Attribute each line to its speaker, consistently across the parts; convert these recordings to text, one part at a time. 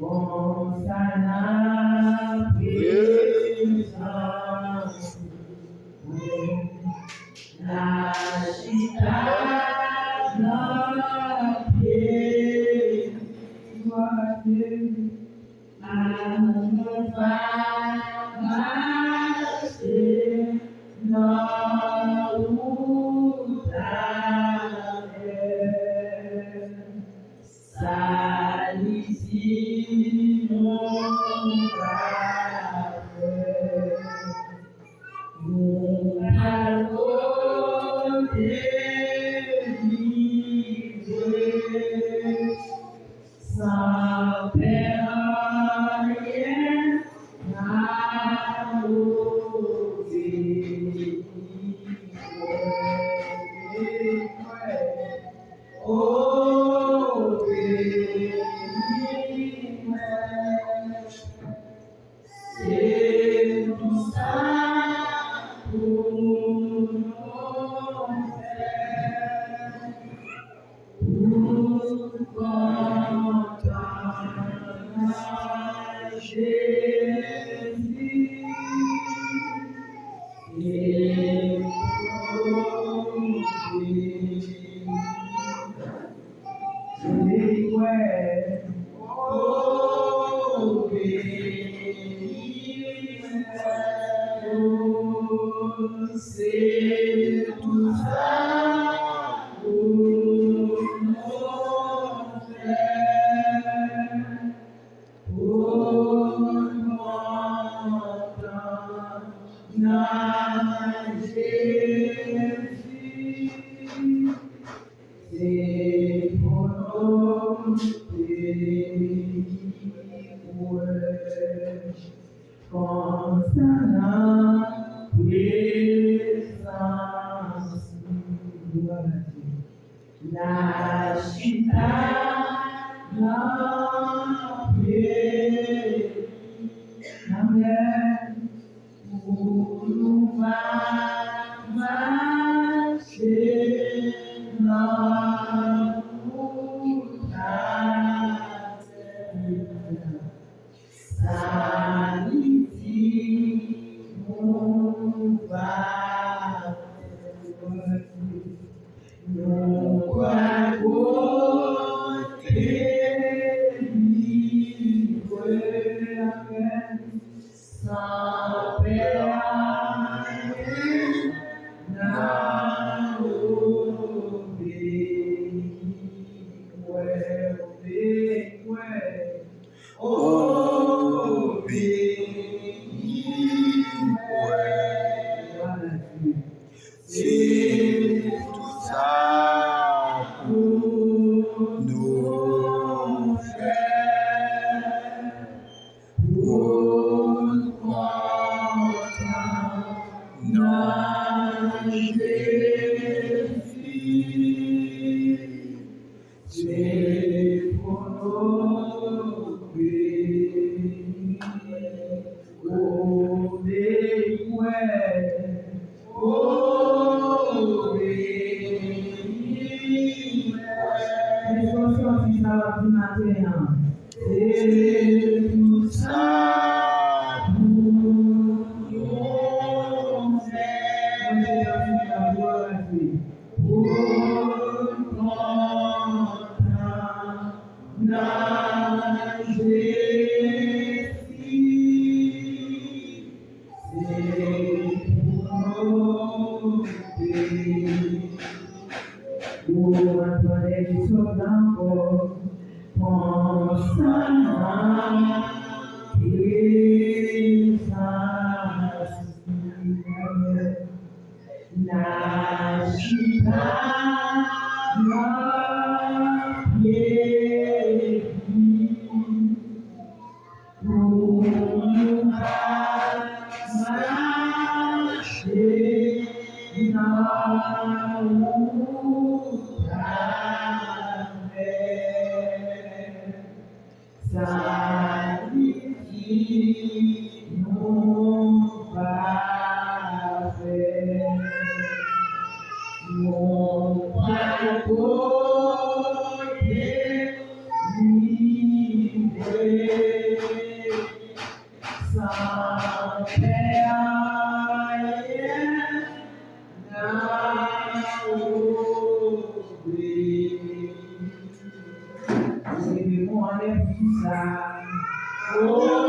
Speaker 1: Hosanna, praise la città non più hanno fatto non Salisino un parole vive sapere na oh, se tu sai se tu sai Constant presence, la città non più, amen, la città la piedi una scena saliti non fare non puoi vivere mon ça. Oh,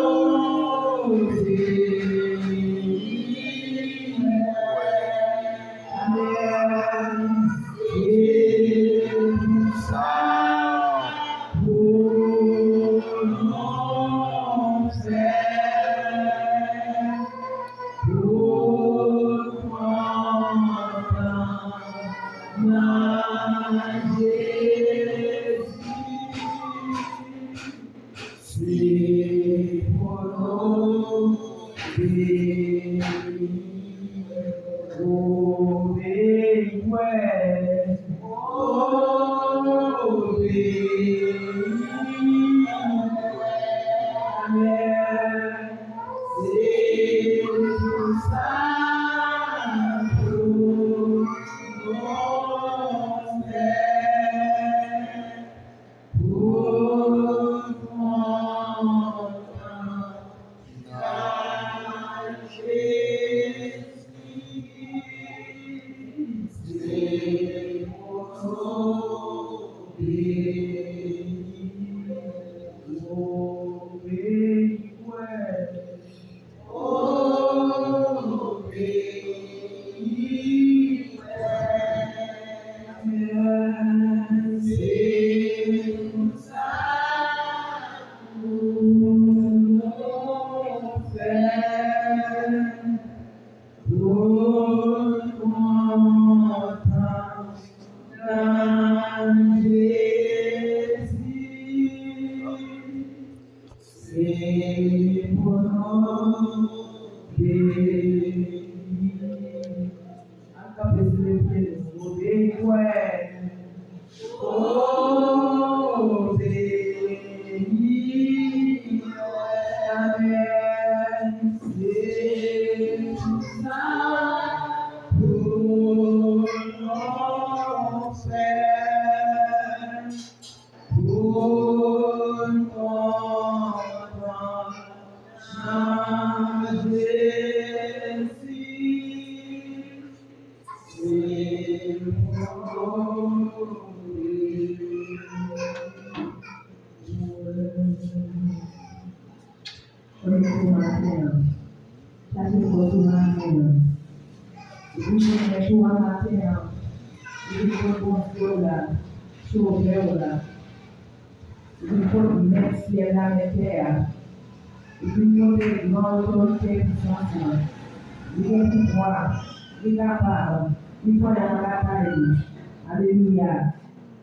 Speaker 1: Alléluia.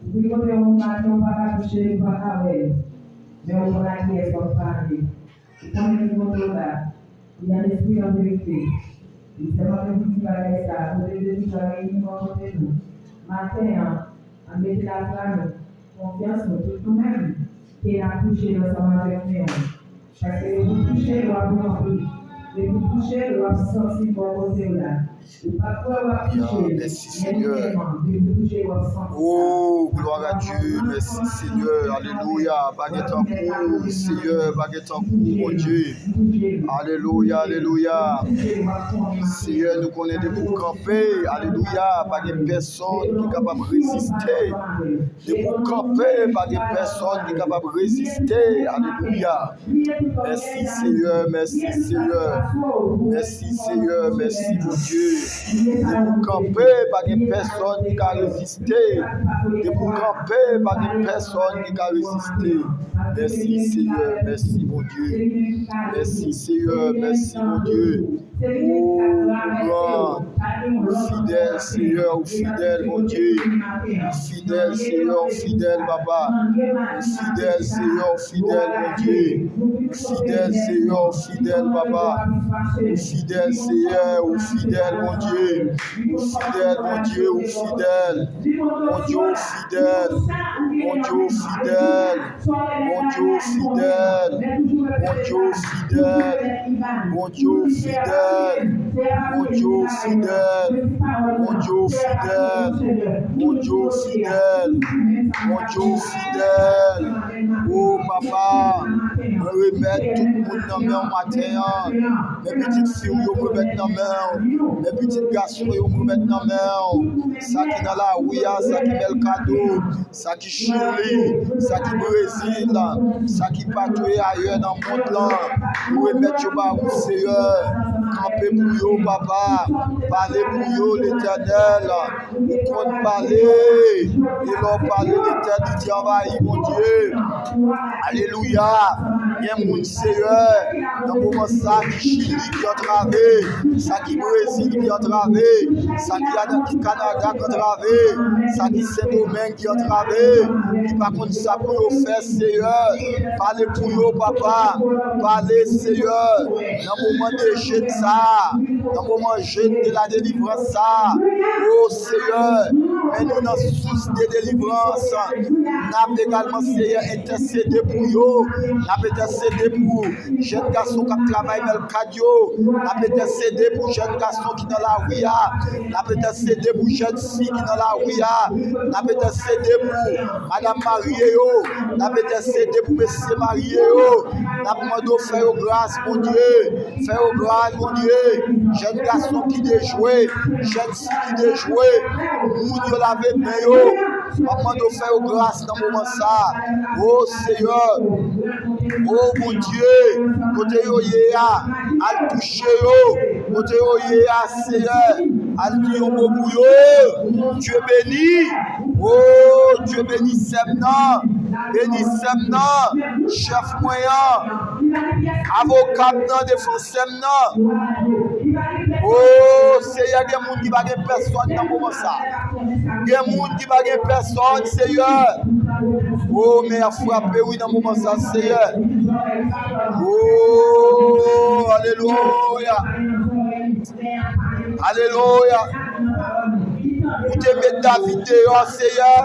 Speaker 1: Vous pouvez on va pas toucher, on va pas mais on va dire qu'on parle. Quand on est là, il y a l'esprit en vérité. Il s'est pas fait petit bagage ça, vous devez dire que nous côté nous. Matin, en mettre la flamme, confiance en tout nous-mêmes, qui a touché ensemble avec nous. Parce que vous touchez, vous avez compris. Et vous touchez, vous avez senti mon côté là.
Speaker 2: Merci Seigneur. Oh, gloire à Dieu. Merci Seigneur. Alléluia. Baguette en cours. Seigneur, baguette en cours, mon Dieu. Alléluia, alléluia. Seigneur, nous connaissons des pour camper. Alléluia. Pas de personne qui est capable de résister. Des pour camper, pas de personne qui est capable de résister. Alléluia. Merci Seigneur, merci Seigneur. Merci Seigneur, merci mon Dieu. De pour camper, pas de personne qui a résisté. De pour camper, pas de personne qui a résisté. Merci Seigneur, merci mon Dieu. Merci Seigneur, merci mon Dieu. Oh grand, fidèle Seigneur, fidèle mon Dieu. Fidèle Seigneur, fidèle Papa. Fidèle Seigneur, fidèle mon Dieu. Fidèle Seigneur, fidèle Papa. Fidèle Seigneur, fidèle mon Dieu. Fidèle mon Dieu, fidèle. Mon Dieu fidèle. Mon Dieu fidèle. Mon Dieu fidèle. Mon Dieu fidèle. Mon Dieu fidèle. Mon Dieu fidèle. Mon Dieu fidèle. Mon Dieu fidèle. Mon Dieu fidèle. Oh papa, remettre tout le monde dans mes matin. Mes petites filles, je me remets dans mes mes petits garçons, je me remets dans mes ça qui dans la ouïa, ça qui met le cadeau, ça qui Chili, ça qui Brésil, ça qui patrouille ailleurs dans le monde là. Je remets au Seigneur. Camper pour vous, papa. Parler pour vous, l'Éternel. Vous comptez parler. Et leur parler l'éternité envahit, mon Dieu. Alléluia. Il y a un monde Seigneur. Dans le moment ça, qui Chili qui entravé, ça qui Brésil qui entravé, ça qui Canada qui entravé, ça qui Saint-Domingue qui entravé. Qui par contre ça pour vous faire, Seigneur. Parlez pour vous, papa. Parlez, Seigneur. Dans le moment de jeûne, ça. Dans le moment jeûne de la délivrance, ça. Oh, Seigneur. Mais nous, dans source de délivrance, nous avons également, Seigneur, intercédé pour vous. Nous avons intercédé pour jeunes garçons qui travaillent dans le cadio. Nous avons intercédé pour jeunes garçons qui sont dans la ouïa. Nous avons intercédé pour jeunes filles qui sont dans la ouïa. Nous avons intercédé pour Madame Marie. Nous avons intercédé pour Monsieur Marie. Nous avons demandé de faire grâce, mon Dieu. Faire grâce, mon Dieu. Jeunes garçons qui déjouent, jeunes filles qui déjouent. Nous l'avons payé. Maman de faire grâce dans le moment ça. Oh Seigneur. Oh mon Dieu. Côté yo yéa. Al toucher yo. Côté yo yéa Seigneur. Al dire au mot yo. Dieu béni. Oh Dieu béni Semna. Béni Semna. Chef moyen. Avocat dans défense Semna. Oh Seigneur, il y a des gens qui ne ont personne dans le moment ça. Il y a des gens qui n'ont personne, Seigneur. Oh, mais à frapper, oui, dans le moment ça, Seigneur. Oh, alléluia. Alléluia. Vous te mettez David dehors, Seigneur.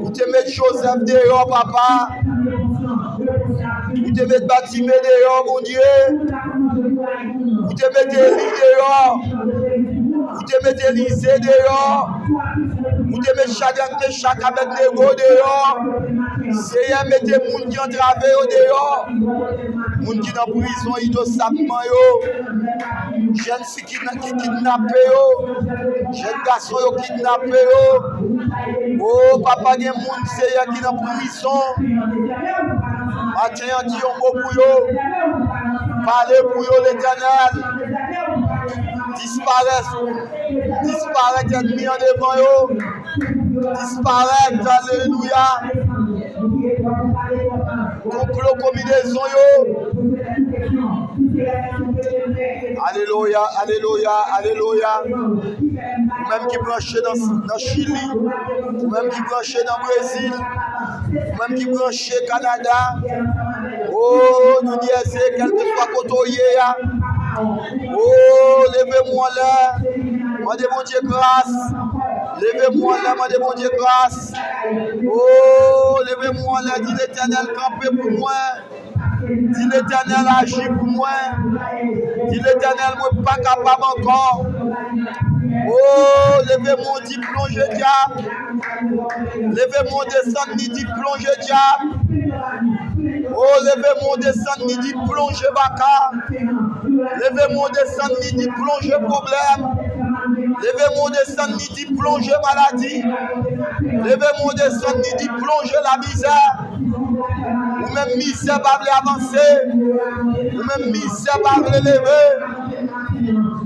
Speaker 2: Vous te mettez Joseph dehors, papa. Vous te mettez Batimé dehors, mon Dieu. Vous te mettez Élie dehors. Vous te mettez Élisée dehors. Vous te mettez chaque avec les mots dehors. Seigneur, mettez les gens qui ont travaillé dehors. Les gens qui sont en prison, innocemment. Jeunes filles qui kidnappent. Jeunes garçons qui kidnappent. Oh, papa, il y a des gens Seigneur qui sont en prison. Matin, on dit un mot pour eux. Parlez pour eux, l'Éternel. Disparaître ennemi en devant eux. Disparaître, alléluia. Complot combinaison yo. Alléluia, alléluia, alléluia. Même qui branché dans Chili, même qui branché dans Brésil, même qui branché Canada. Oh, nous disons, quel que soit côté. Oh, levez-moi là. Mandez mon Dieu grâce. Levez-moi là, mandez mon Dieu grâce. Oh, levez-moi là, dit l'Éternel, campez pour moi. Dit l'Éternel, agit pour moi. Dit l'Éternel, moi pas capable encore. Oh, levez-moi, dit plongez diable. Levez-moi, descendre, dit plongez diable. Oh, levez-moi, descendre, dit plongez vaca. Levez-moi, descendre, dit plongez problème. Levez-moi, descendre, dit plongez maladie. Levez-moi, descendre, dit plongez la misère. Ou même misère va avancer. Ou même misère va lever.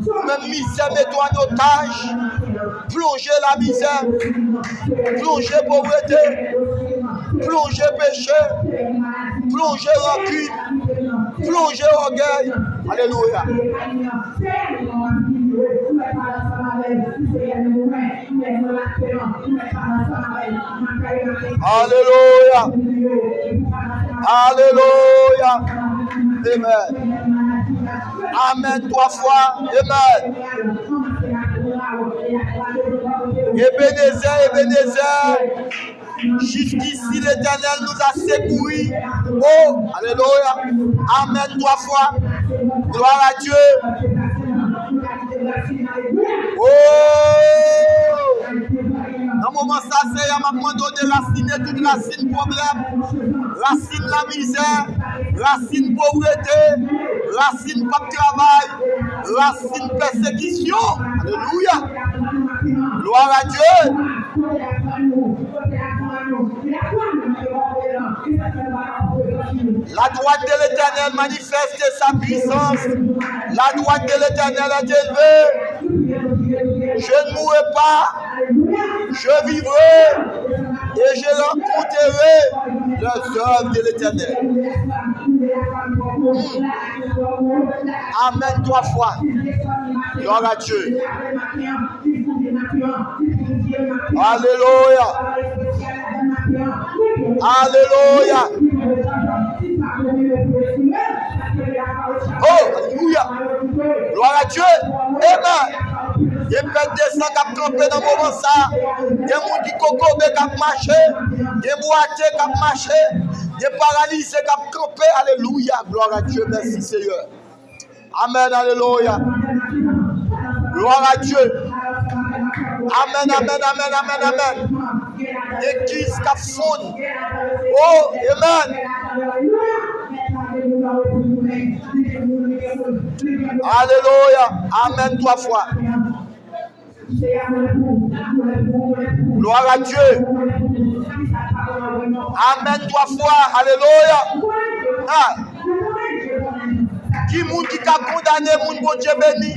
Speaker 2: Ou même misère met-toi en otage. Plongez la misère. Plongez pauvreté. Plongez péché. Plongez rancune. Plongez orgueil. Alléluia. Alléluia. Alléluia. Amen. Amen 3 fois. Amen. Ebenezer, Ebenezer. Jusqu'ici l'Éternel nous a secourus. Oh, alléluia. Amen 3 fois. Gloire à Dieu. Oh. Dans le moment ça, c'est un moment de raciner toute racine problème, racine la misère, racine pauvreté, racine pas de travail, racine persécution. Alléluia. Gloire à Dieu. La droite de l'Éternel manifeste sa puissance. La droite de l'Éternel est élevée. Je ne mourrai pas, je vivrai et je rencontrerai les œuvres de l'Éternel. Amen 3 fois. Gloire à Dieu. Alléluia. Alléluia. Oh, alléluia. Gloire à Dieu. Amen. Il y a peut-être des gens qui ont campé dans le moment ça. Il y a des gens qui ont marché. Il y a des boîtiers qui ont marché. Il y a des paralysés qui ont campé. Alléluia. Gloire à Dieu. Merci Seigneur. Amen. Alléluia. Gloire à Dieu. Amen, amen, amen, amen, amen. L'église qui fonde. Oh, amen. Alléluia. Amen 3 fois. Gloire à Dieu. Amen 3 fois. Alléluia. Ah. Qui moun qui t'a condamné, moun bon Dieu béni.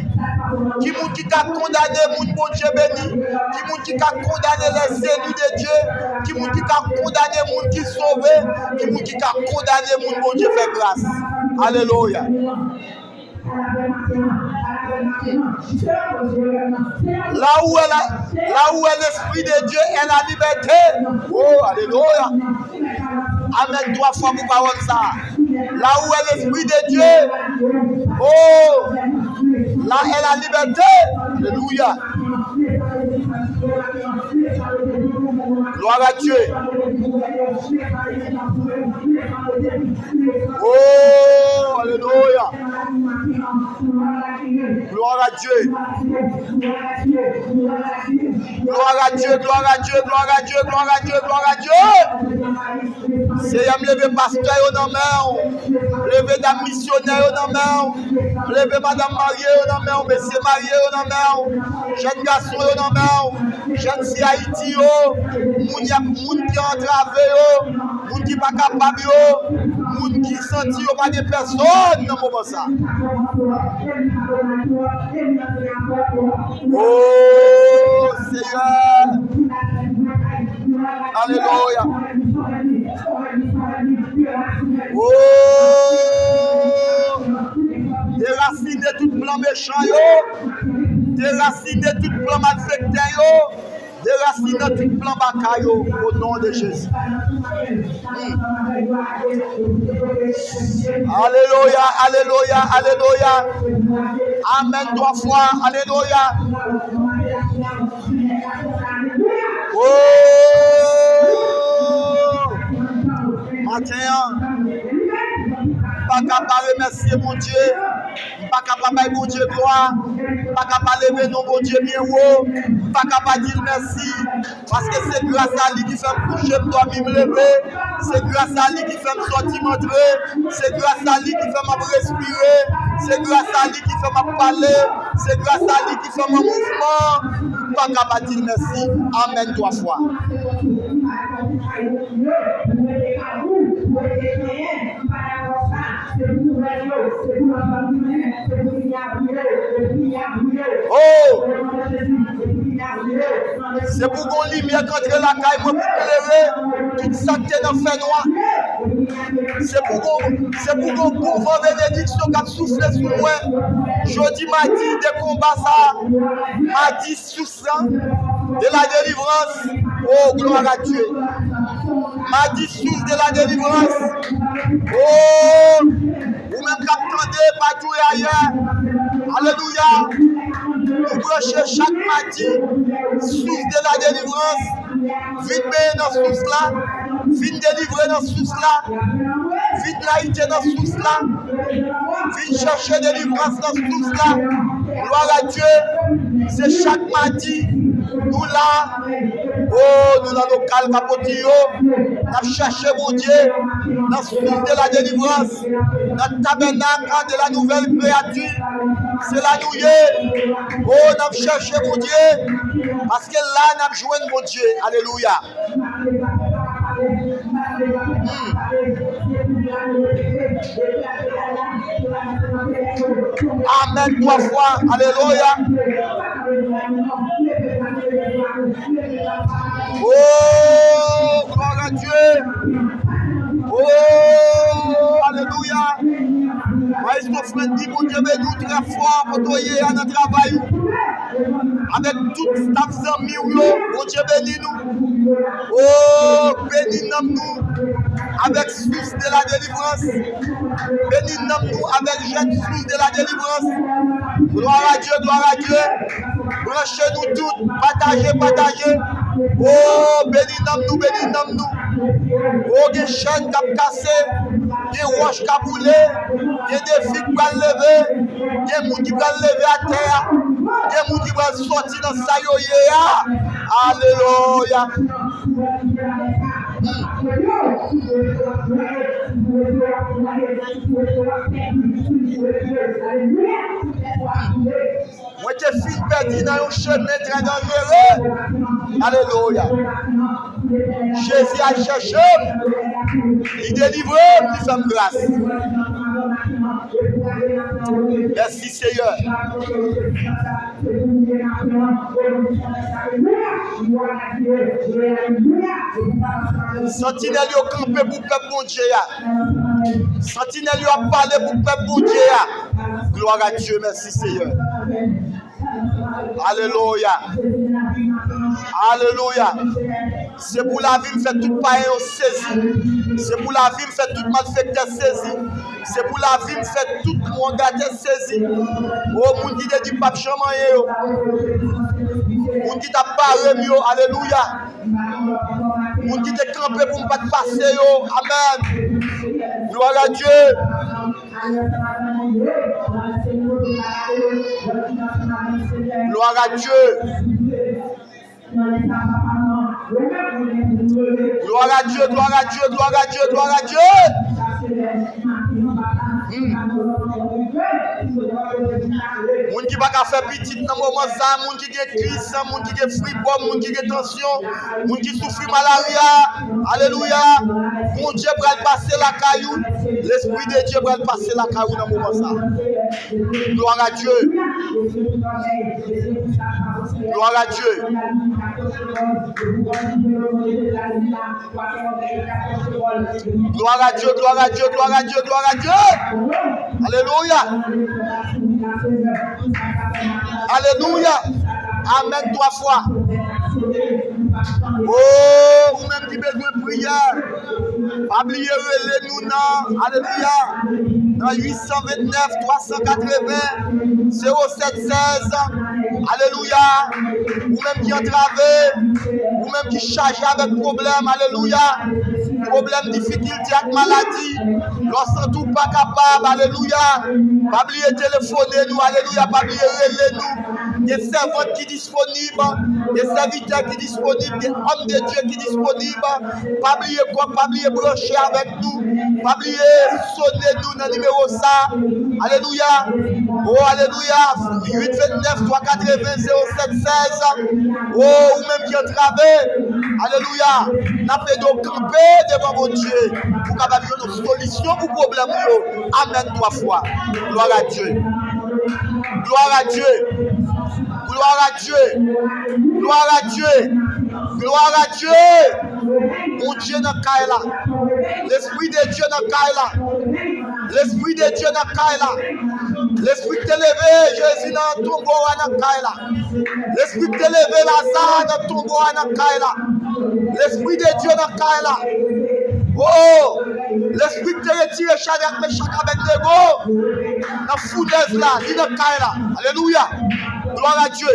Speaker 2: Qui moun qui t'a condamné, moun bon Dieu béni. Qui moun qui t'a condamné les élus de Dieu. Qui moun qui t'a condamné, moun qui sauvé. Qui moun qui t'a condamné, moun bon Dieu fait grâce. Alléluia. Là où est l'Esprit de Dieu est la liberté. Oh, alléluia. Amen 3 fois pour parole ça. Là où est l'Esprit de Dieu. Oh, là est la liberté. Alléluia. Gloire à Dieu. Oh, alléluia. Gloire à Dieu. Gloire à Dieu, gloire à Dieu, gloire à Dieu, gloire à Dieu, gloire à Dieu. Seigneur, me lever pasteur au nom, lever dame missionnaire au nom, lever madame mariée au nom, monsieur marié au nom, jeune garçon au nom, jeune fille Haïti, moun qui entravé, moun qui pas capable, moun qui senti pas de personne dans le moment ça. Oh Seigneur. Alléluia. Oh, déraciner tout plan méchant, déraciner tout plan malfecteur, déraciner tout plan bakaille au nom de Jésus. Alléluia, alléluia, alléluia. Amen 3 fois, alléluia. Oh, matin, pas capable de remercier mon Dieu, pas capable de mon Dieu gloire, pas capable de lever mon Dieu bien haut, pas capable de dire merci, parce que c'est grâce à lui qui fait me coucher, me lever, c'est grâce à lui qui fait me sortir, m'entrer, c'est grâce à lui qui fait me respirer, c'est grâce à lui qui fait me parler, c'est grâce à lui qui fait mon mouvement, pas capable de dire merci. Amen 3 fois. Oh! C'est pour qu'on lumière contre la caille pour éclairer toute santé dans le fait noir. C'est pour qu'on bon bénédiction qui a soufflé sur moi. Jeudi, mardi, des combats ça. Mardi, sous ça. De la délivrance. Oh, gloire à Dieu. Mardi, sous de la délivrance. Oh! Ou même qu'attendez partout et ailleurs. Alléluia. Vous branchez chaque mardi. Source de la délivrance. Vite payer dans ce source là. Vite délivrer dans ce source là. Vite laïté dans ce source là. Vite chercher délivrance dans ce source là. Gloire à Dieu. C'est chaque mardi. Nous là. Oh, nous dans nos calmes capotillons, nous avons cherché mon Dieu, dans le souffle de la délivrance, dans le tabernacle de la nouvelle créature. C'est là nous y est. Oh, nous avons cherché mon Dieu, parce que là, nous avons joué mon Dieu. Alléluia. Amen, 3 fois. Alléluia. Oh, gloire à Dieu. Oh, alléluia. Maïs, mon frère, dit, mon Dieu, mais nous très fort pour toi, à notre travail. Avec toute ta famille, mon Dieu, bénis-nous. Oh, bénis-nous avec source de la délivrance. Bénis-nous avec jeune source de la délivrance. Gloire à Dieu, gloire à Dieu. Branchez-nous toutes, partagez. Oh, bénis-nous, bénis-nous. Oh, des chaînes qui ont cassé, des roches qui ont boulé, des défis qui ont levé, des gens qui ont levé à terre, des gens qui ont sorti dans sa yoyéa. Alléluia. Moi, je suis perdu dans un chemin très dangereux. Alléluia. Jésus a cherché, il délivre, il fait grâce. Merci Seigneur. Sentinelle a campé pour peuple bon Dieu. Sentinelle a parlé pour peuple bon Dieu. Gloire à Dieu, merci Seigneur. Alléluia. Alléluia. C'est pour la vie, me fait tout païen saisi. C'est pour la vie, me fait tout malfecteur saisi. C'est pour la vie, me fait tout mon gâté saisi. Oh, mon qui dit pas chamaye. Mon qui t'a parlé mieux. Alléluia. Mon qui t'a campé pour ne pas te passer. Amen. Gloire à Dieu. Gloire à Dieu. Gloire à Dieu, gloire à Dieu, gloire à Dieu, gloire à Dieu. Moun qui va faire petit dans moment ça, moun qui a crise, moun qui a fripon, moun qui a tension, moun qui souffre malaria. Alléluia. Mon Dieu va passer la caillou. L'esprit de Dieu va passer la caillou dans moment ça. Gloire à Dieu. Gloire à Dieu. Gloire à Dieu, gloire à Dieu, gloire à Dieu, gloire à Dieu. Alléluia. Alléluia. Amen 3 fois. Oh, vous même qui besoin de prière. Pas oublier nous non. Alléluia. Dans 829 380 0716. Alléluia. Vous même qui entravez, vous même qui chargez avec problème. Alléluia. Problème, difficulté avec maladie. Lorsque tout pas capable. Alléluia. Pas oublier téléphoner nous. Alléluia. Pas oublier relayer nous. Des servantes qui disponibles, des serviteurs qui disponibles, des hommes de Dieu qui disponibles. Pas oublier quoi, pas oublier brancher avec nous. Pas oublier sonner nous dans le numéro ça. Alléluia. Oh, alléluia. 829 380 0716. Oh, ou même qui entravez. Alléluia. N'a pas de camper devant mon Dieu. Pour capable de une solution pour le problème. Amen 3 fois. Gloire à Dieu. Gloire à Dieu. Gloire à Dieu. Gloire à Dieu. Gloire à Dieu. Mon Dieu n'a qu'à là. L'Esprit de Dieu n'a qu'à là. L'Esprit de Dieu n'a qu'à là. L'Esprit de levé, Jésus dans le tombeau n'a qu'à là. L'Esprit de levé, Lazare dans le tombeau n'a qu'à là. L'Esprit de Dieu n'a qu'à là. Oh, l'Esprit de retirer Shadrach, Meshach, Abednego dans la foudre là, il n'a qu'à là. Alléluia. Gloire à Dieu.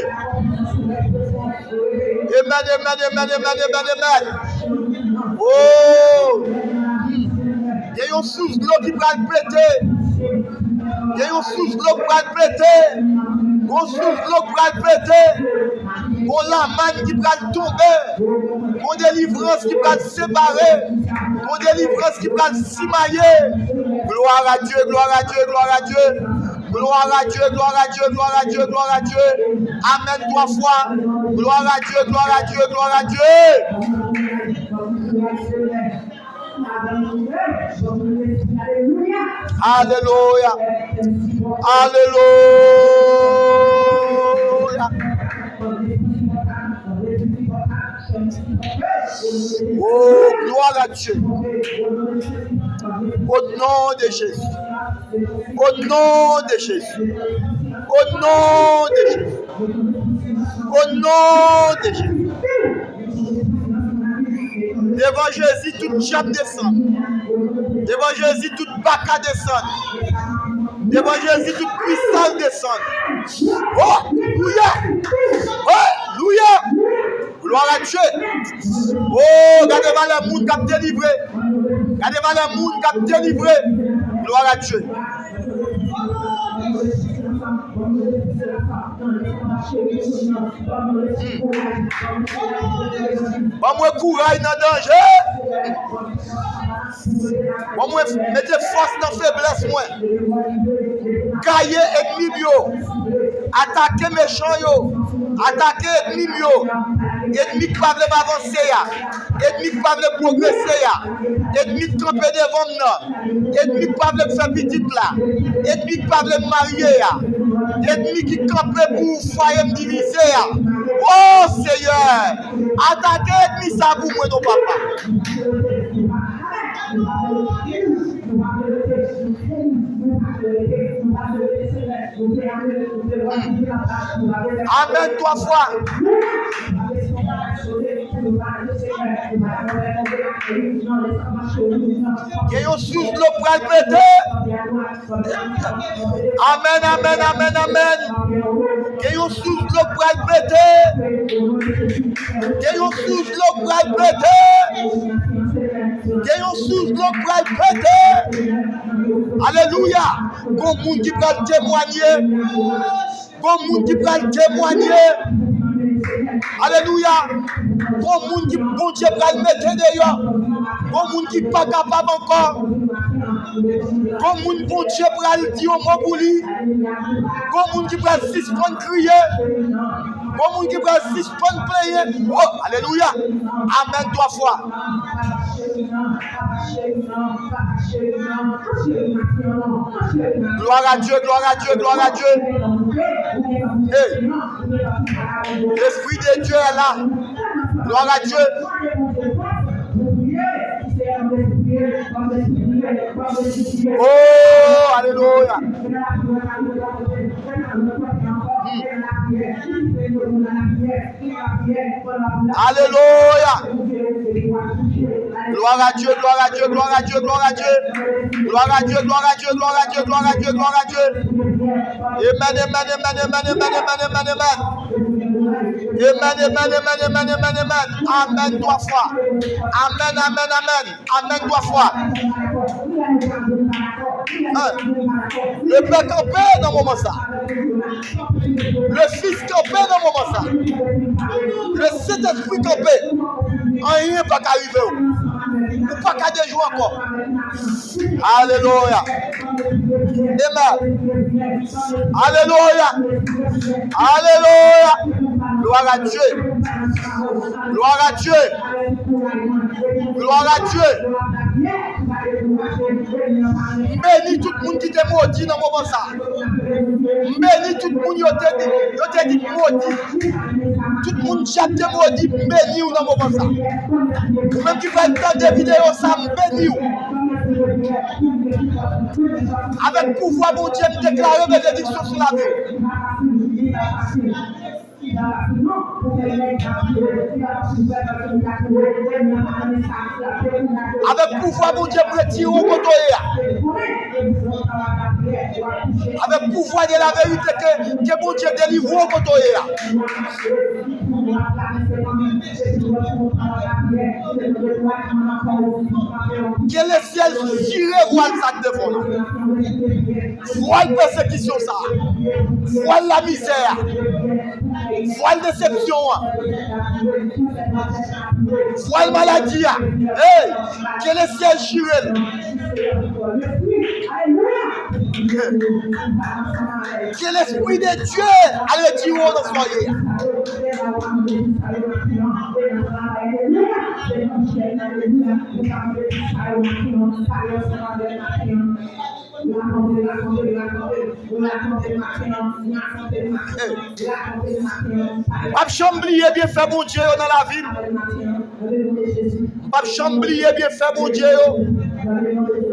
Speaker 2: Amen, amen, amen, amen, amen, amen. Oh, il y a une source d'eau qui va le péter. Il y a une source d'eau qui va le péter. Une source d'eau qui va le péter. Bon la manne qui va tomber. Bon délivrance qui va séparer. Bon délivrance qui va s'imailler. Gloire à Dieu, gloire à Dieu, gloire à Dieu. Gloire à Dieu, gloire à Dieu, gloire à Dieu, gloire à Dieu. Amen 3 fois. Gloire à Dieu, gloire à Dieu, gloire à Dieu. Alléluia. Alléluia. Oh, gloire à Dieu. Au nom de Jésus. Au nom de Jésus. Au nom de Jésus. Au nom de Jésus. Devant Jésus, toute chape descend. Devant Jésus, toute baka descend. Devant Jésus, toute puissance descend. Oh, Alléluia. Oh, Alléluia. Gloire à Dieu. Oh, regardez le monde qui a délivré. Regardez le monde qui a délivré. Gloire à Dieu. Bon, moi, courage dans le danger. Bon, moi, mettez force dans la faiblesse. Moi. Cahier ennemi bio. Attaquer méchant yo. Attaquer ennemi bio. Ennemi qui va avancer. Ennemi qui va progresser. Ennemi qui camper devant nous. Ennemi qui va faire petit là. Ennemi qui va marier. Ennemi qui camper pour foyer diviser. Oh Seigneur. Attaquer ennemi ça pour moi ton papa. Amen 3 fois. Que yo sous le bras pété. Amen, amen, amen, amen. Que yo sous le bras pété. Que yo sous le bras pété. Que yo sous le bras pété. Alléluia. Bon monde qui va témoigner. Bon monde qui va témoigner. Alléluia. Bon monde qui bon Dieu va mettre dehors. Bon monde qui pas capable encore. Bon monde bon Dieu va le dire au mot pour lui. Bon monde qui va suspendre crier. Bon monde qui va suspendre prier. Oh, alléluia. Amen 3 fois. Gloire à Dieu, gloire à Dieu, gloire à Dieu. Hey. L'Esprit de Dieu est là. Gloire à Dieu. Oh, alléluia. Alléluia. Gloire à Dieu, gloire à Dieu, gloire à Dieu, gloire à Dieu. Gloire à Dieu, gloire à Dieu, gloire à Dieu, gloire à Dieu, gloire à Dieu. Amen, amen, amen, amen, amen, amen, amen, amen. Amen, amen, amen, amen, amen, amen. Amen 3 fois. Amen, amen, amen. Amen 3 fois. Le Père campé dans le moment ça. Le Fils campé dans le moment ça. Le Saint-Esprit campé. Rien pas qu'arriver. Ou pas qu'à déjouer encore. Alléluia. Amen. Alléluia. Alléluia. Gloire à Dieu. Gloire à Dieu. Gloire à Dieu. Bénis tout le monde qui te maudit dans le moment ça. Bénis tout le monde qui te dit maudit. Tout le monde qui te maudit, bénis dans le moment ça. Ou même qui va être dans des vidéos, ça bénis. Avec pouvoir, mon Dieu, me déclarer bénédiction sur la vie. Avec pouvoir, mon Dieu, me retirer au côté. Avec pouvoir de la vérité que mon Dieu délivre au côté. Que le ciel gire voile ça devant nous. Voile persécution ça. Voile la misère. Voile déception. Voile maladie. Hey, quel est ciel jurel? Quel esprit de Dieu a retiré dans ce foyer? Pas chamblier bien fait mon Dieu dans la ville. Pas chamblier bien fait mon Dieu.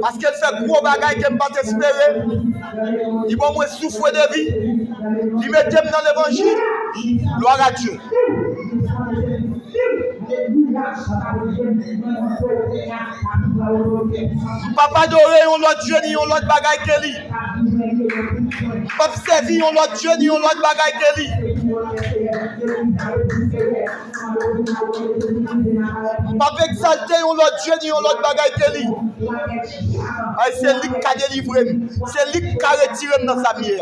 Speaker 2: Parce qu'elle fait gros bagaille qu'elle pas espérer. Il va moins souffrir de vie. Il met dans l'évangile. Gloire à Dieu. Papa doré, on l'autre Dieu ni on l'autre bagaille que lui. Papa servi on l'autre Dieu ni on l'autre bagaille que lui. Papa exalté on l'autre Dieu ni on l'autre bagaille que lui. C'est lui qui a délivré, c'est lui qui a retiré dans sa vie.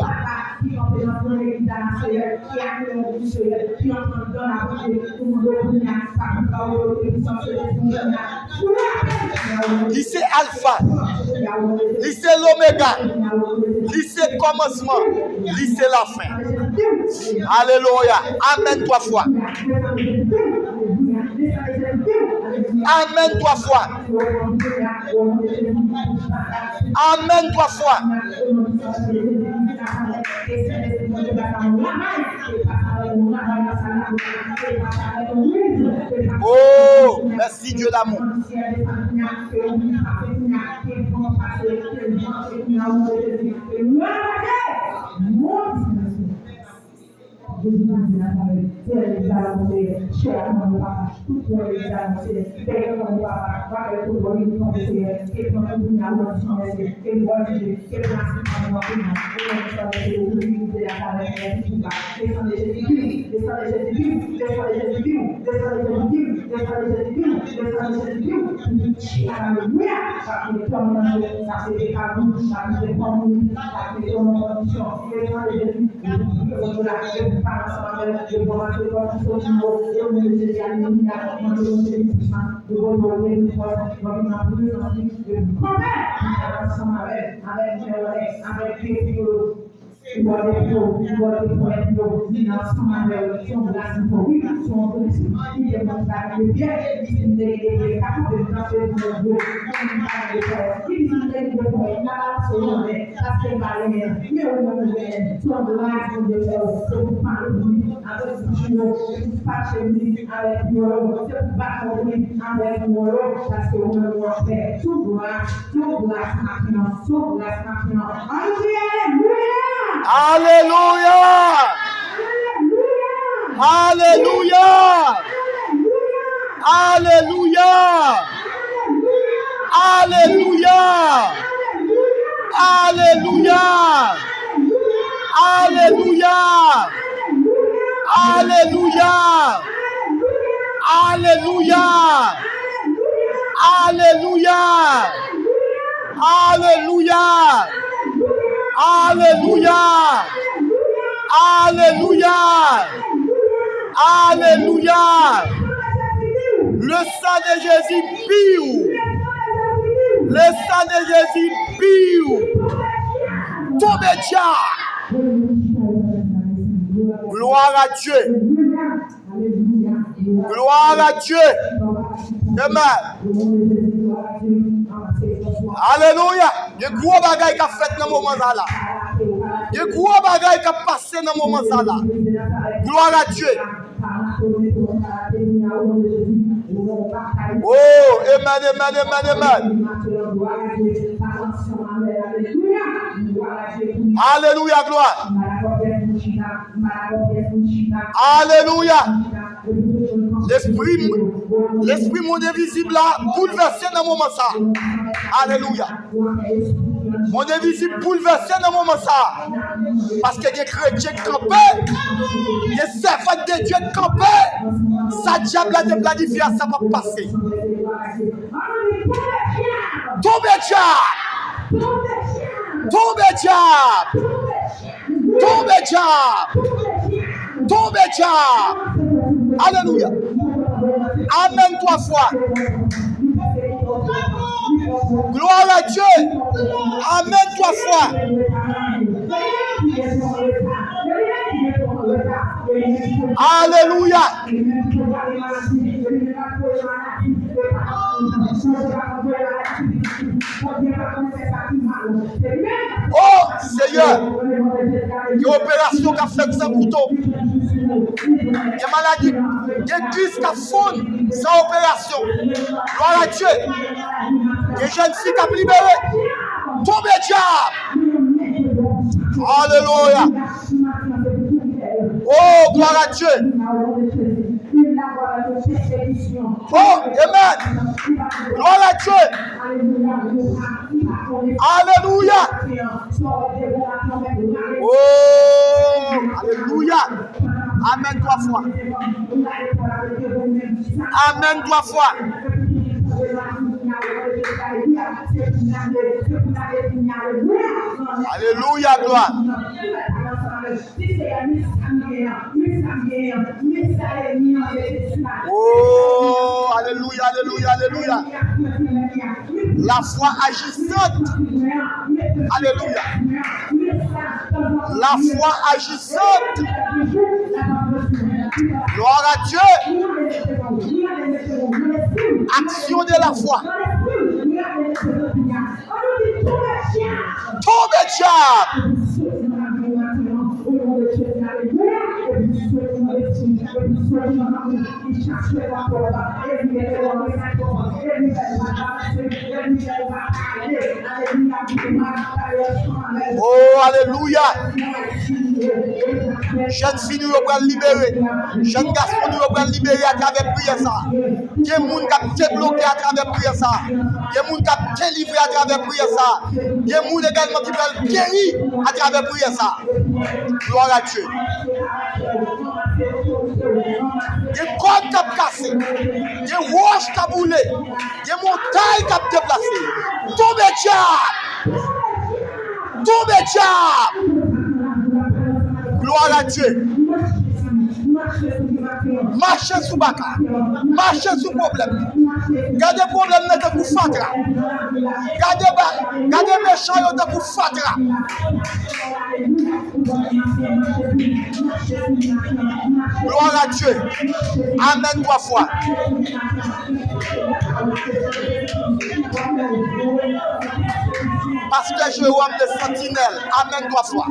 Speaker 2: C'est Alpha, c'est l'Oméga, c'est commencement, c'est la fin. Alléluia. Amen 3 fois. Amen 3 fois. Amen 3 fois. Oh, merci Dieu d'amour. Alléluia. Alléluia. Alléluia. Alléluia. Alléluia. Alléluia. Alléluia. Alléluia. Alléluia. Alléluia. Alléluia. Alléluia. Alléluia. Le sang de Jésus pire. Le sang de Jésus pire. Tombe gloire à Dieu. Gloire à Dieu. Amen. Alléluia. Il y a gros bagaille qui a fait dans le moment là. Il y a gros bagaille qui a passé dans le moment là. Gloire à Dieu. Oh, amen, amen, amen, amen. Alléluia, gloire. Alléluia. L'esprit mon invisible là, bouleversé dans le moment ça. Alléluia. Mon invisible bouleversé dans le moment ça. Parce que des chrétiens campés, des servants de Dieu campés, ça diable a planifié, ça va passer. Tombe diable. Tombe diable. Tombe diable. Tombe diable. Alléluia. Amen 3 fois. Gloire à Dieu. Amen 3 fois. Alléluia. Oh Seigneur, il y a opération qui a fait sans couteau. Il y a maladie, il y a Christ qui a fondu sans opération. Gloire à Dieu. Il y a jeunes filles qui a libéré. Tombez diable. Alléluia. Oh, gloire à Dieu. Oh, amen. Gloire à Dieu. Alléluia. Oh, alléluia. Amen 3 fois. Amen 3 fois. Alléluia, gloire. Oh, alléluia, alléluia, alléluia. La foi agissante. Alléluia. La foi agissante. Gloire à Dieu. Action de la foi. Tombe diable. Oh, alléluia. Jeune fille nous va libérer. Jeune garçon nous va libérer à travers prière ça. Il y a des gens qui ont débloqué à travers prière ça. Il y a des gens qui ont délivré à travers prière ça. Il y a des gens également qui veulent guérir à travers prière ça. Gloire à Dieu. Il y a des cordes qui ont cassé. Il y a des roches qui ont boulé. Il y a des montagnes qui ont déplacé. Tombez diable. Tombez diable. Gloire à Dieu. Marchez sous Baka. Marchez sous problème. Gardez problème de pour fatra. Gardez méchant de pour fatra. Gloire à Dieu. Amen 3 fois. Pasteur Jérôme de Sentinelle. Amen 3 fois.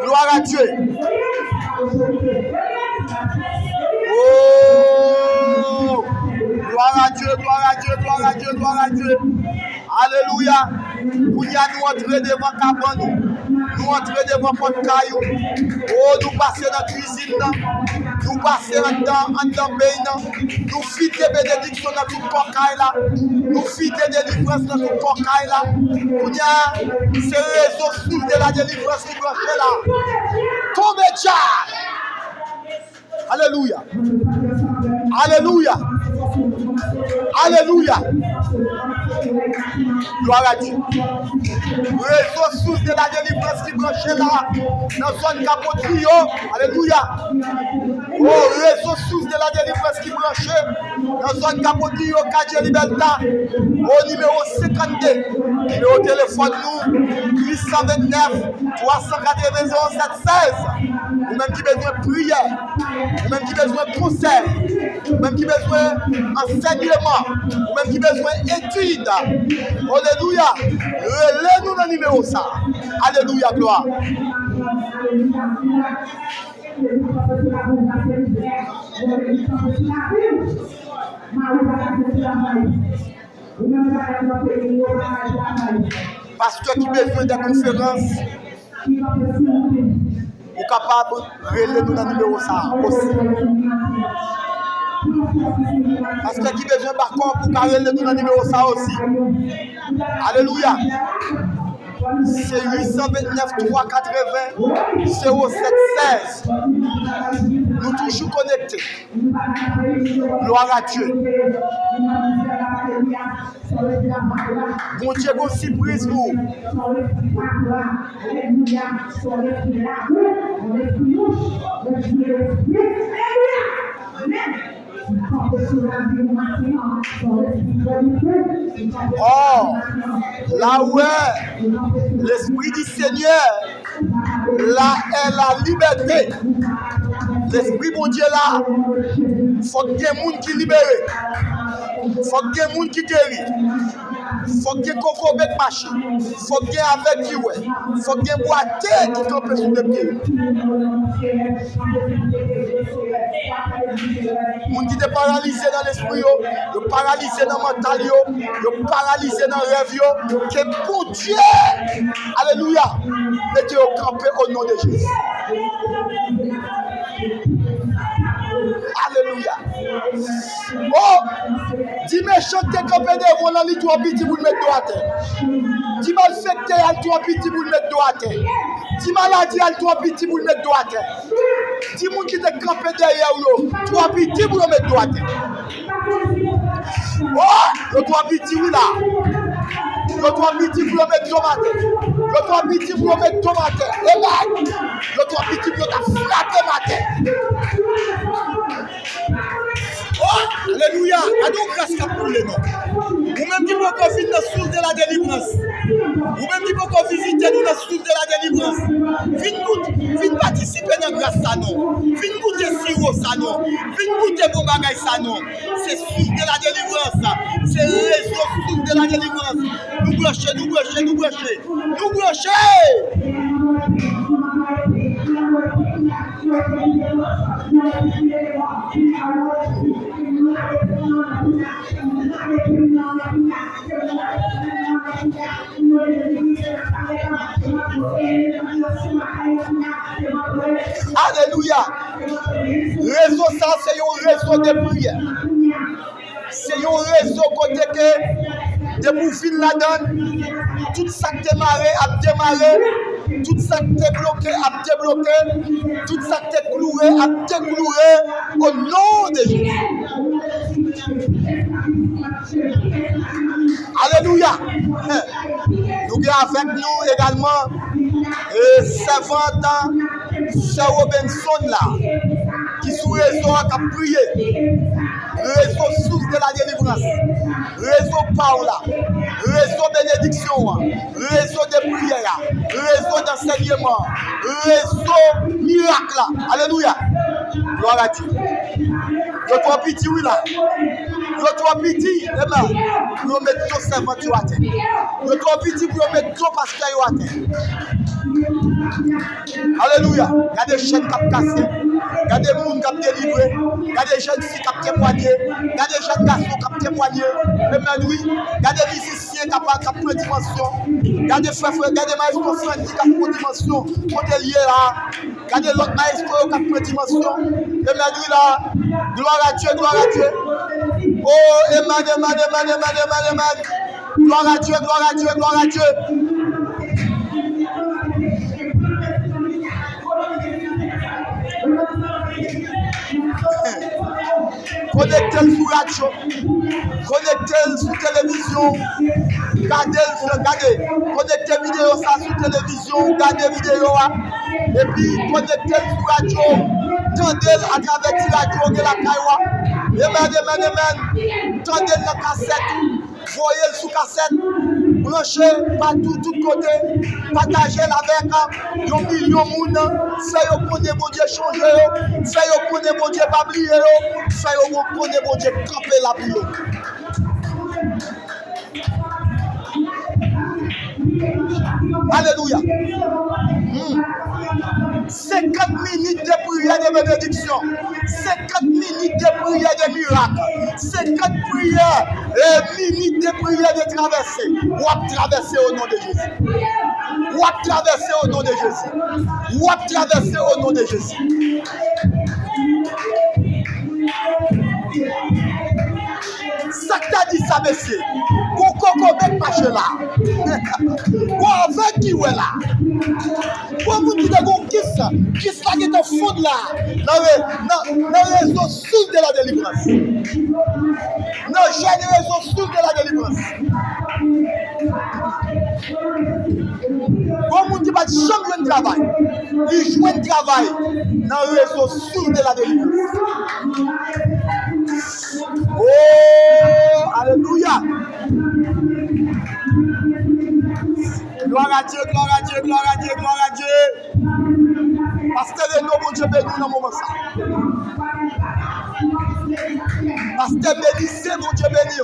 Speaker 2: Gloire à Dieu. Oh! Gloire à Dieu, gloire à Dieu, gloire à Dieu, gloire à Dieu. Alléluia. Nous entrer devant Cabane. Nous entrer devant Porte-Caillou. Oh, nous passer dans la cuisine. Nous passer en dans bain. Nous fit des bénédictions dans tout Porte-Caillou là. Nous fit des délivrances dans tout Porte-Caillou là. Nous ces réseaux sous de la délivrance qui branchent là. Tombez diable. Alléluia. Alléluia. Alléluia. Gloire à Dieu. Réseau sous de la délivrance qui branche là. Dans zone Capotrio. Alléluia. Oh, réseau sous de la délivrance qui branche. Dans zone Capotrio, Cadre Liberta. Au numéro 52. Numéro téléphone nous. 829 391 716. Ou même qui besoin de prière. Ou même qui besoin de conseil. Ou même qui besoin d'enseignement. Ou même qui besoin d'études. Alléluia. Relais-nous dans le numéro ça. Alléluia, gloire. Pasteur qui besoin de conférences. Ou capable de relais-nous dans le numéro ça aussi. Parce que qui besoin par contre pour carrer le numéro ça aussi. Alléluia. C'est 829 380 0716. Nous toujours connectés. Gloire à Dieu. Bon Dieu, une surprise pour. Oh, là où est l'Esprit du Seigneur, là est la liberté. L'Esprit bon Dieu là, faut qu'il y ait des gens qui libèrent. Faut qu'il y ait des gens qui guérissent. Faut qu'il y ait des coco bec marché. Faut qu'il y ait avec qui ouais. Faut qu'il y ait boité qui campe sur les pieds. Moun qui est paralysé dans l'esprit, paralysé dans le mental, paralysé dans le rêve, que pour Dieu, alléluia, mettez au campé au nom de Jésus. Alléluia. Oh, dis méchant t'es campé devant la lit, toi petit pour le mettre droit à terre. Dis malfecté à toi petit pour le mettre droit à terre. Dis maladie à toi petit pour le mettre droit à terre. Dis moun qui t'es campé derrière vous, toi petit pour le mettre droit à terre. Oh, le toi petit oui là. Le toi petit pour le mettre droit à terre. Le toi petit pour le mettre droit à terre. Amen. Le toi petit pour le frapper ma tête. Oh, alléluia. A donc grâce qu'à pour les noms. Ou même qui peut qu'on visite la source de la délivrance. Ou même qui peut qu'on visite la source de la délivrance. Viens participer dans la grâce ça non. Viens goûter sirop ça non. Viens goûter bon bagage ça non. C'est source de la délivrance. C'est réseau source de la délivrance. Nous brancher, nous brancher, nous brancher. Nous brancher. Alléluia. Réseau ça, c'est un réseau de prière. C'est un réseau côté que de bouffines la donne. Tout ça qui est démarré a démarré. Tout ça qui est bloqué a débloqué. Tout ça qui est cloué a décloué. Au nom de Jésus. Alléluia. Nous avons avec nous également servante Sœur Robinson là, qui sous réseau a prié. Réseau source de la délivrance. Réseau Paola. Réseau bénédiction. Réseau de prière. Réseau d'enseignement. Réseau miracle. Alléluia. Gloire à Dieu. Le trois petits, oui là. Le trois petits, amen. Nous mettons tout servant à terre. Le trois petits, nous mettons tout pasteur à terre. Alléluia. Il y a des chaînes qui ont cassé. Il y a des gens qui ont délivré. Il y a des jeunes filles qui ont témoigné. Il y a des jeunes garçons qui ont témoigné. Amen, oui. Il y a des musiciens qui ont pris dimension. Il y a des frères, il y a des maestros qui ont pris dimension. Côté lié là. Il y a des autres maestros qui ont pris dimension. Amen, oui là. Gloire à Dieu, gloire à Dieu. Oh, amen, amen, amen, amen, amen, amen. Gloire à Dieu, gloire à Dieu, gloire à Dieu. Connectez-le sur radio, connectez-le sur télévision, regardez, connectez vidéo ça sur télévision, regardez vidéo et puis connectez-le sur radio, tendez-le à travers la radio de la caïwa. Amen, amen, amen. Tendez-le la cassette, voyez-le sous cassette. Branchez partout, tout côté, partagez avec 1 million de monde, faites au connaître bon Dieu changer, faites au connaître bon Dieu pas oublier, faites au connaître bon Dieu camper la pluie. Alléluia. 50 minutes de prière de bénédiction, 50 minutes de prière de miracle, 50 prières et minutes de prière de traversée. Ou à traverser au nom de Jésus. Ou à traverser au nom de Jésus. Ou à traverser au nom de Jésus. Ça t'a dit ça, monsieur. Pourquoi qu'on met pas chez là. Quoi avec qui est là? Quoi vous dites qui ça qui est au fond de là? Dans les réseaux sociaux de la délivrance. Dans les réseaux sociaux de la délivrance. Quoi vous dites pas de chambre de travail? Il joue un travail dans les réseaux sociaux de la délivrance. Oh, alléluia. Gloire à Dieu, gloire à Dieu, gloire à Dieu, gloire à Dieu. Pasteur Renaud, mon Dieu béni dans le moment ça. Pasteur bénissez, mon Dieu béni.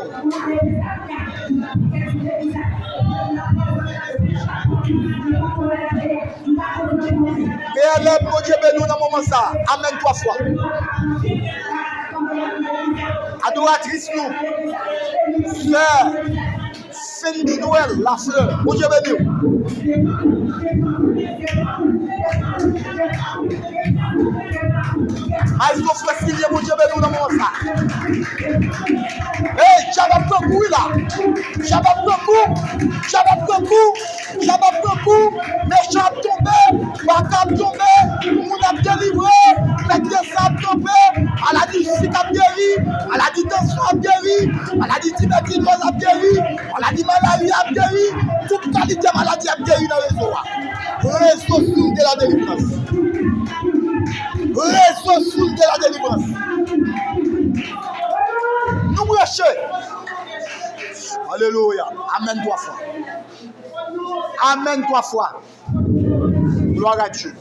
Speaker 2: PLM, mon Dieu béni dans le moment ça. Amen 3 fois. Adoratrice nous. Sœur. Cindy Noël, la fleur. Mon Dieu béni. Aïe, son frère Sylvie, mon Dieu béni dans mon ça. Hey, Jabab Kokou là. Jabab Kokou. Méchant tombé, Bakab tombé, mon a délivré, Médecin a tombé, elle a dit si a guéri, elle a dit tension a guéri, elle a dit tuberculose a guéri, elle a dit maladie a guéri, toute qualité maladie a guéri dans le réseau. Réseau sous de la délivrance. Réseau sous de la délivrance. Nous brûchons. Alléluia. Amen 3 fois. Amen 3 fois. Gloire à Dieu.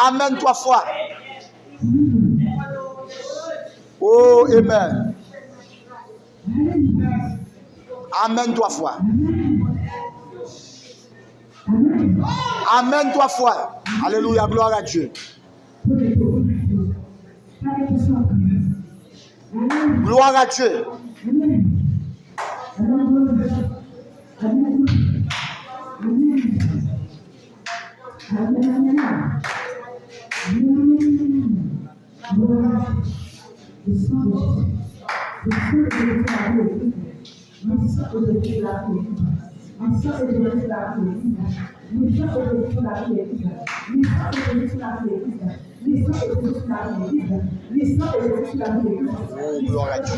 Speaker 2: Amen 3 fois. Oh, amen. Amen 3 fois. Amen 3 fois. Alléluia, gloire à Dieu. Gloire à Dieu. Oh, gloire à Dieu. Gloire à Dieu.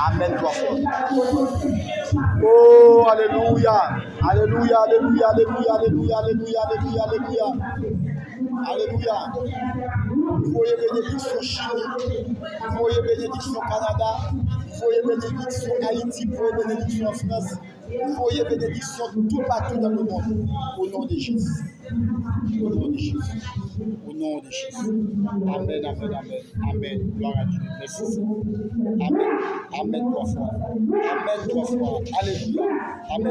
Speaker 2: Amen 3 fois. Oh, alléluia. Alléluia, alléluia, alléluia, alléluia, alléluia, alléluia, alléluia. Alléluia. Voyez bénédiction Chili. Voyez bénédiction Canada. Voyez bénédiction Haïti. Voyez bénédiction France. Voyez bénédiction tout partout dans le monde. Au nom de Jésus. Au nom de Jésus. Au nom de Jésus. Amen, amen, amen. Amen. Gloire à Dieu. Merci. Amen. Amen 3 fois. Amen 3 fois. Alléluia. Amen.